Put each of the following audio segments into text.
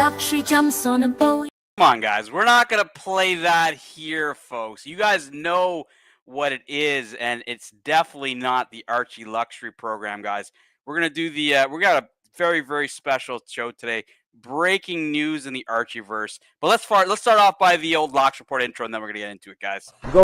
luxury jumps on a boat. Come on, guys. We're not going to play that here, folks. You guys know what it is, and it's definitely not the Archie Luxury program, guys. We're going to do we got a very, very special show today. Breaking news in the Archieverse. But let's start off by the old Doxx Report intro, and then we're going to get into it, guys. Go.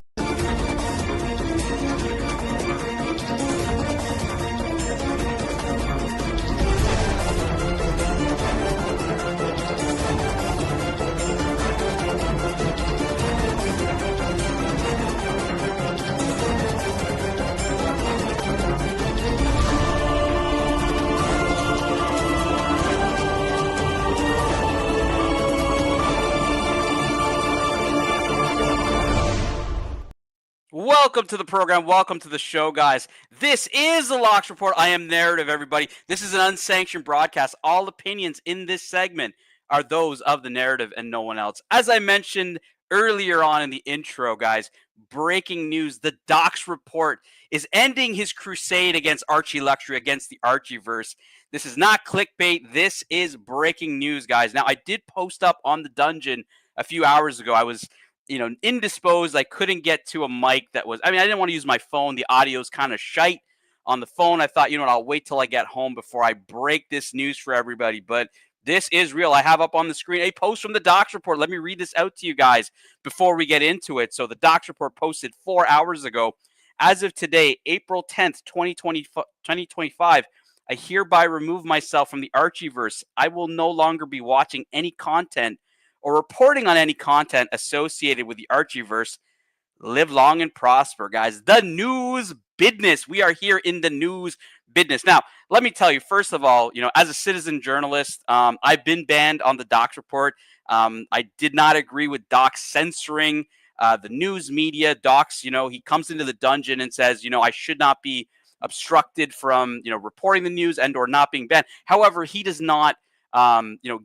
Welcome to the program. Welcome to the show, guys. This is the Doxx Report. I am Narrative, everybody. This is an unsanctioned broadcast. All opinions in this segment are those of the Narrative and no one else. As I mentioned earlier on in the intro, guys, breaking news. The Doxx Report is ending his crusade against Archie Luxury, against the Archieverse. This is not clickbait. This is breaking news, guys. Now, I did post up on the dungeon a few hours ago. I was indisposed. I couldn't get to a mic that was, I didn't want to use my phone. The audio's kind of shite on the phone. I thought, I'll wait till I get home before I break this news for everybody. But this is real. I have up on the screen a post from the Doxx Report. Let me read this out to you guys before we get into it. So the Doxx Report posted 4 hours ago. As of today, April 10th, 2025, I hereby remove myself from the Archieverse. I will no longer be watching any content or reporting on any content associated with the Archieverse. Live long and prosper, guys. The news business. We are here in the news business. Now, let me tell you, first of all, as a citizen journalist, I've been banned on the Doxx Report. I did not agree with Doxx censoring the news media. Doxx, he comes into the dungeon and says, I should not be obstructed from, reporting the news and or not being banned. However, he does not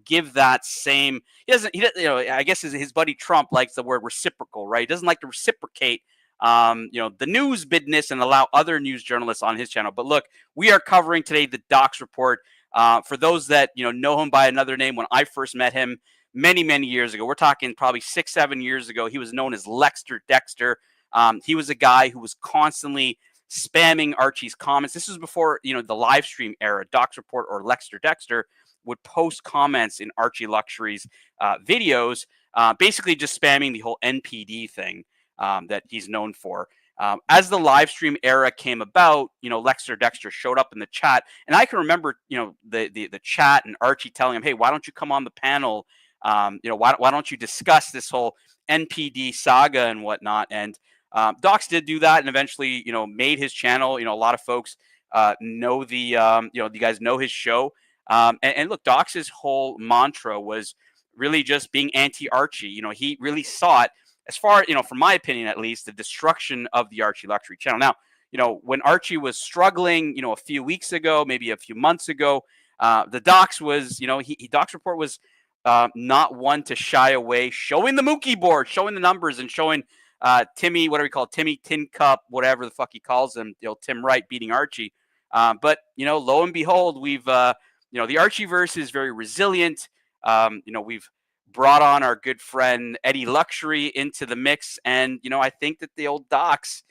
give that same, I guess his buddy Trump likes the word reciprocal, right? He doesn't like to reciprocate, the news business and allow other news journalists on his channel. But look, we are covering today the Doxx Report. For those that, know him by another name, when I first met him many, many years ago, we're talking probably 6-7 years ago, he was known as Lexter Dexter. He was a guy who was constantly spamming Archie's comments. This was before, the live stream era. Doxx Report or Lexter Dexter would post comments in Archie Luxury's videos, basically just spamming the whole NPD thing that he's known for. As the live stream era came about, Lexter Dexter showed up in the chat, and I can remember, the chat and Archie telling him, "Hey, why don't you come on the panel? Why don't you discuss this whole NPD saga and whatnot?" And Doxx did do that, and eventually, made his channel. A lot of folks know you guys know his show. And look, Doxx's whole mantra was really just being anti-Archie. He really sought, as far, from my opinion at least, the destruction of the Archie Luxury channel. Now, when Archie was struggling, a few weeks ago, maybe a few months ago, the Doxx was, Doxx Report was not one to shy away, showing the Mookie board, showing the numbers, and showing Timmy, what do we call it? Timmy Tin Cup, whatever the fuck he calls him, Tim Wright beating Archie. But lo and behold, we've the Archieverse is very resilient. We've brought on our good friend Eddie Luxury into the mix. And, I think that the old Doxx,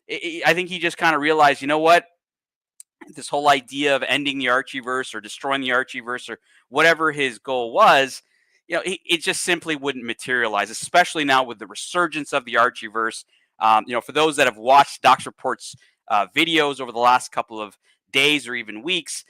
I think he just kind of realized, what? This whole idea of ending the Archieverse or destroying the Archieverse or whatever his goal was, it just simply wouldn't materialize, especially now with the resurgence of the Archieverse. For those that have watched Doxx Report's videos over the last couple of days or even weeks,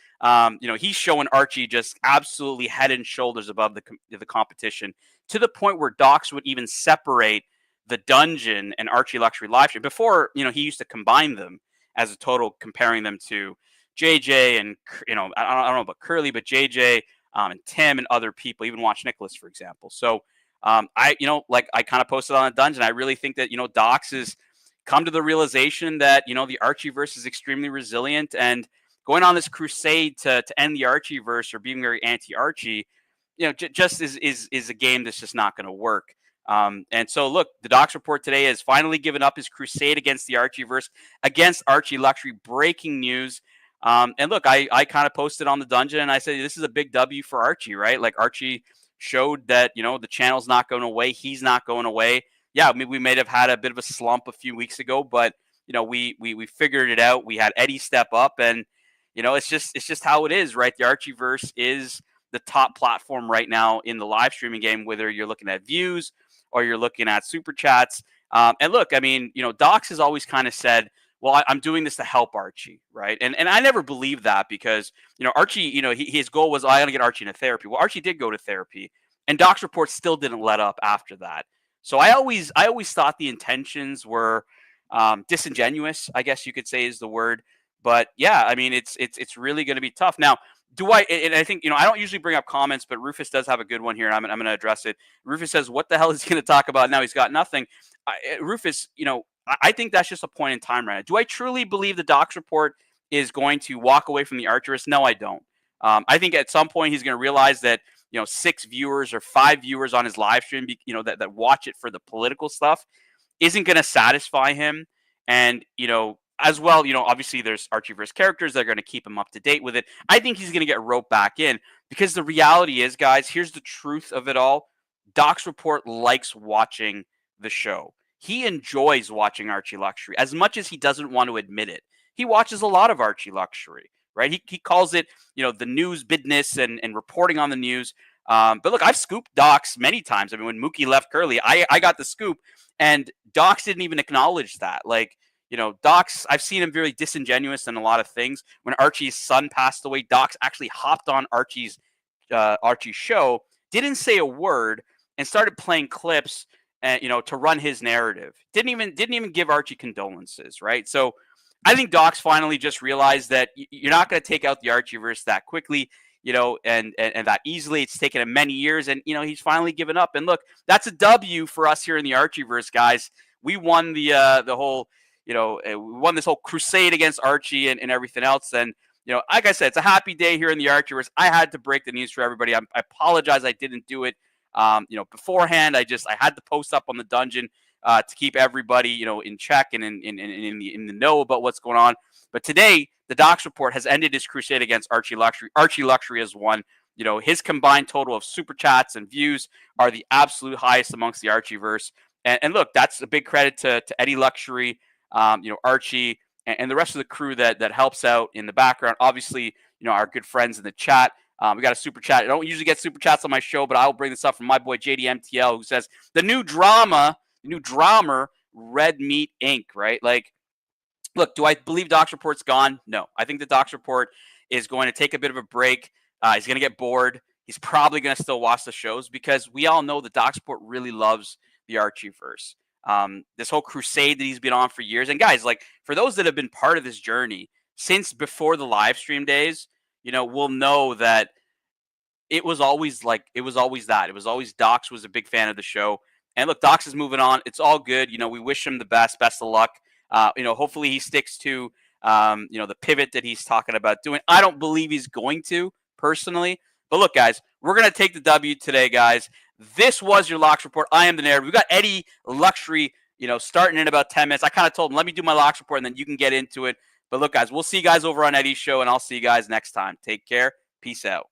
he's showing Archie just absolutely head and shoulders above the competition, to the point where Doxx would even separate the dungeon and Archie Luxury live stream. Before, he used to combine them as a total, comparing them to JJ and, I don't know about Curly, but JJ and Tim and other people, even Watch Nicholas, for example. So I kind of posted on the dungeon. I really think that, Doxx has come to the realization that, the Archieverse is extremely resilient, and going on this crusade to end the Archieverse or being very anti-Archie, just is a game that's just not going to work. And so, look, the Doxx Report today has finally given up his crusade against the Archieverse, against Archie Luxury. Breaking news. And look, I kind of posted on the dungeon and I said, this is a big W for Archie, right? Like, Archie showed that, the channel's not going away. He's not going away. Yeah, I mean, we may have had a bit of a slump a few weeks ago, but we figured it out. We had Eddie step up, and it's just how it is, right? The Archieverse is the top platform right now in the live streaming game, whether you're looking at views or you're looking at super chats. And look, I mean, Doxx has always kind of said, well, I'm doing this to help Archie, right? And I never believed that because, Archie, his goal was, I got to get Archie into therapy. Well, Archie did go to therapy, and Doxx Report still didn't let up after that. So I always thought the intentions were disingenuous, I guess you could say is the word. But yeah, I mean, it's really going to be tough. Now, and I think, I don't usually bring up comments, but Rufus does have a good one here, and I'm going to address it. Rufus says, what the hell is he going to talk about now? He's got nothing. Rufus, I think that's just a point in time right now. Do I truly believe the Doxx Report is going to walk away from the Archivist? No, I don't. I think at some point he's going to realize that, 6 viewers or 5 viewers on his live stream, that watch it for the political stuff isn't going to satisfy him. And, as well, obviously there's Archieverse characters that are going to keep him up to date with it. I think he's going to get roped back in because the reality is, guys, here's the truth of it all. Doxx Report likes watching the show. He enjoys watching Archie Luxury as much as he doesn't want to admit it. He watches a lot of Archie Luxury, right? He calls it, the news business and reporting on the news. But look, I've scooped Doxx many times. I mean, when Mookie left Curly, I got the scoop, and Doxx didn't even acknowledge that. Like, Doxx, I've seen him very disingenuous in a lot of things. When Archie's son passed away, Doxx actually hopped on Archie's show, didn't say a word, and started playing clips, to run his narrative. Didn't even give Archie condolences, right? So I think Doxx finally just realized that you're not going to take out the Archieverse that quickly, and that easily. It's taken him many years, and he's finally given up. And look, that's a W for us here in the Archieverse, guys. We won the whole, we won this whole crusade against Archie and everything else. And like I said, it's a happy day here in the Archieverse. I had to break the news for everybody. I apologize I didn't do it beforehand. I had to post up on the dungeon to keep everybody, in check and in the know about what's going on. But today, the Doxx Report has ended his crusade against Archie Luxury. Archie Luxury has won. His combined total of super chats and views are the absolute highest amongst the Archieverse. And look, that's a big credit to Eddie Luxury, Archie, and the rest of the crew that helps out in the background. Obviously, our good friends in the chat. We got a super chat. I don't usually get super chats on my show, but I'll bring this up from my boy JDMTL, who says the new drama, Red Meat Inc. Right? Like, look, do I believe Doxx Report's gone? No, I think the Doxx Report is going to take a bit of a break. He's going to get bored. He's probably going to still watch the shows because we all know the Doxx Report really loves the Archieverse. This whole crusade that he's been on for years. And guys, like, for those that have been part of this journey since before the live stream days, will know that it was always that. It was always Doxx was a big fan of the show. And look, Doxx is moving on. It's all good. We wish him the best of luck. Hopefully he sticks to, the pivot that he's talking about doing. I don't believe he's going to, personally. But look, guys, we're going to take the W today, guys. This was your Doxx Report. I am the narrative. We got Eddie Luxury, starting in about 10 minutes. I kind of told him, let me do my Doxx Report, and then you can get into it. But look, guys, we'll see you guys over on Eddie's show, and I'll see you guys next time. Take care. Peace out.